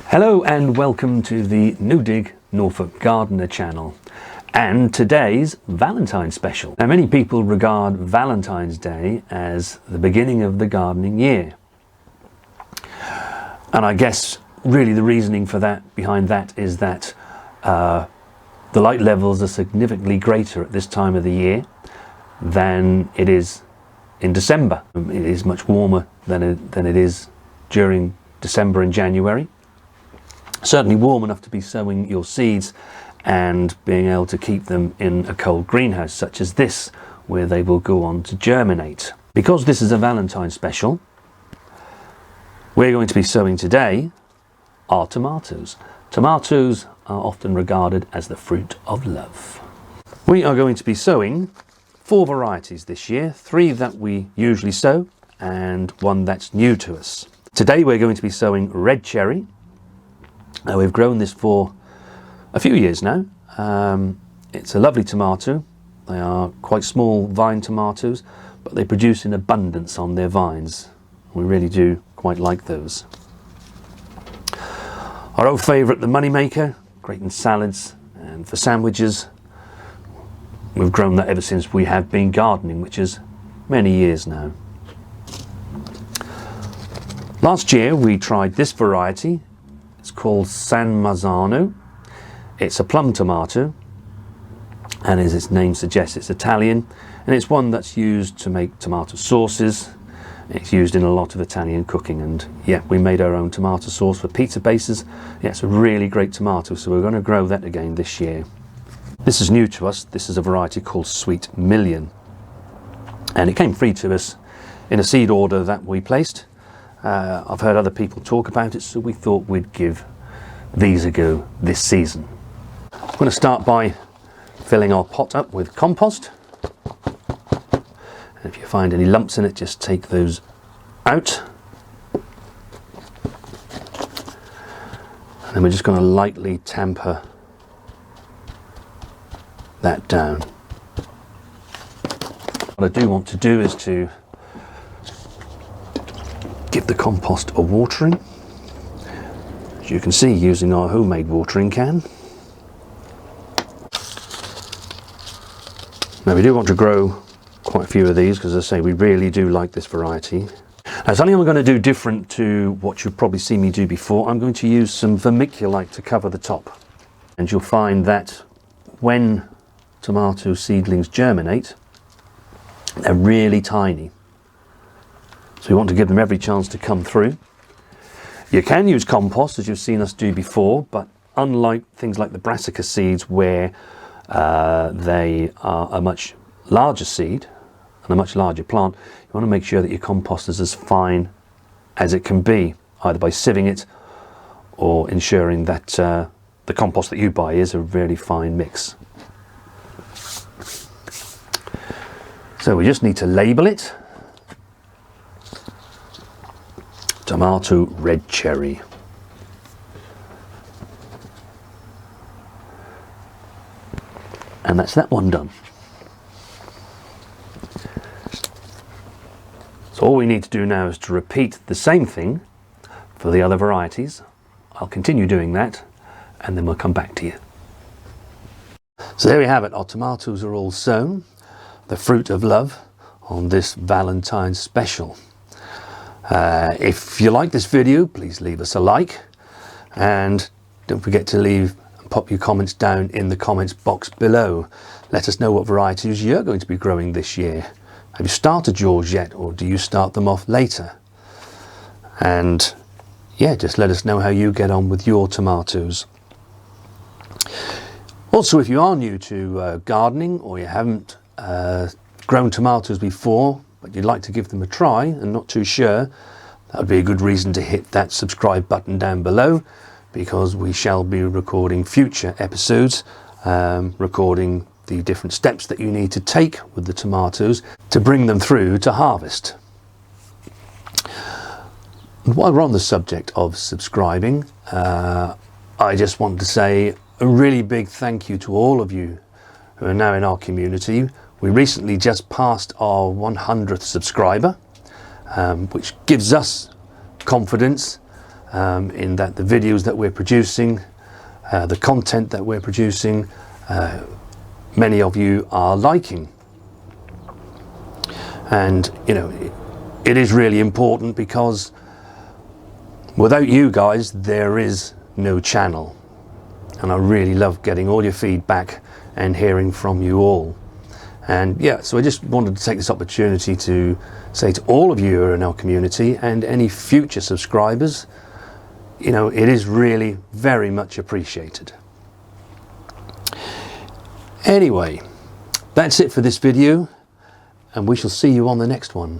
Hello and welcome to the New Dig Norfolk Gardener channel and today's Valentine special. Now, many people regard Valentine's Day as the beginning of the gardening year, and I guess really the reasoning for that behind that is that the light levels are significantly greater at this time of the year than it is in December. It is much warmer than it is during December and January. Certainly warm enough to be sowing your seeds and being able to keep them in a cold greenhouse such as this, where they will go on to germinate. Because this is a Valentine special, we're going to be sowing today are tomatoes. Tomatoes are often regarded as the fruit of love. We are going to be sowing 4 varieties this year, 3 that we usually sow and 1 that's new to us. Today we're going to be sowing red cherry. Now, we've grown this for a few years now. It's a lovely tomato. They are quite small vine tomatoes, but they produce in abundance on their vines. We really do quite like those. Our old favourite, the moneymaker, great in salads and for sandwiches. We've grown that ever since we have been gardening, which is many years now. Last year we tried this variety. It's called Mazanu. It's a plum tomato, and as its name suggests, it's Italian, and it's one that's used to make tomato sauces. It's used in a lot of Italian cooking, and yeah, we made our own tomato sauce for pizza bases. Yeah, it's a really great tomato, so we're going to grow that again this year. This is new to us. This is a variety called Sweet Million, and it came free to us in a seed order that we placed. I've heard other people talk about it, so we thought we'd give these a go this season. I'm going to start by filling our pot up with compost. And if you find any lumps in it, just take those out. And then we're just going to lightly tamper that down. What I do want to do is to give the compost a watering, as you can see, using our homemade watering can. Now, we do want to grow quite a few of these because, as I say, we really do like this variety. Now, something I'm going to do different to what you've probably seen me do before, I'm going to use some vermiculite to cover the top. And you'll find that when tomato seedlings germinate, they're really tiny. So we want to give them every chance to come through. You can use compost, as you've seen us do before, but unlike things like the brassica seeds, where they are a much larger seed and a much larger plant, you want to make sure that your compost is as fine as it can be, either by sieving it or ensuring that the compost that you buy is a really fine mix. So we just need to label it. Tomato red cherry. And that's that one done. So all we need to do now is to repeat the same thing for the other varieties. I'll continue doing that and then we'll come back to you. So there we have it. Our tomatoes are all sown, the fruit of love, on this Valentine special. If you like this video, please leave us a like, and don't forget to leave and pop your comments down in the comments box below. Let us know what varieties you're going to be growing this year. Have you started yours yet, or do you start them off later? And yeah, just let us know how you get on with your tomatoes. Also, if you are new to gardening, or you haven't grown tomatoes before, but you'd like to give them a try and not too sure, that would be a good reason to hit that subscribe button down below, because we shall be recording future episodes, recording the different steps that you need to take with the tomatoes to bring them through to harvest. And while we're on the subject of subscribing, I just want to say a really big thank you to all of you who are now in our community. We recently just passed our 100th subscriber, which gives us confidence in that the videos that we're producing, the content that we're producing, many of you are liking. And you know, it is really important, because without you guys there is no channel, and I really love getting all your feedback and hearing from you all. And yeah, so I just wanted to take this opportunity to say to all of you who are in our community and any future subscribers, you know, it is really very much appreciated. Anyway, that's it for this video, and we shall see you on the next one.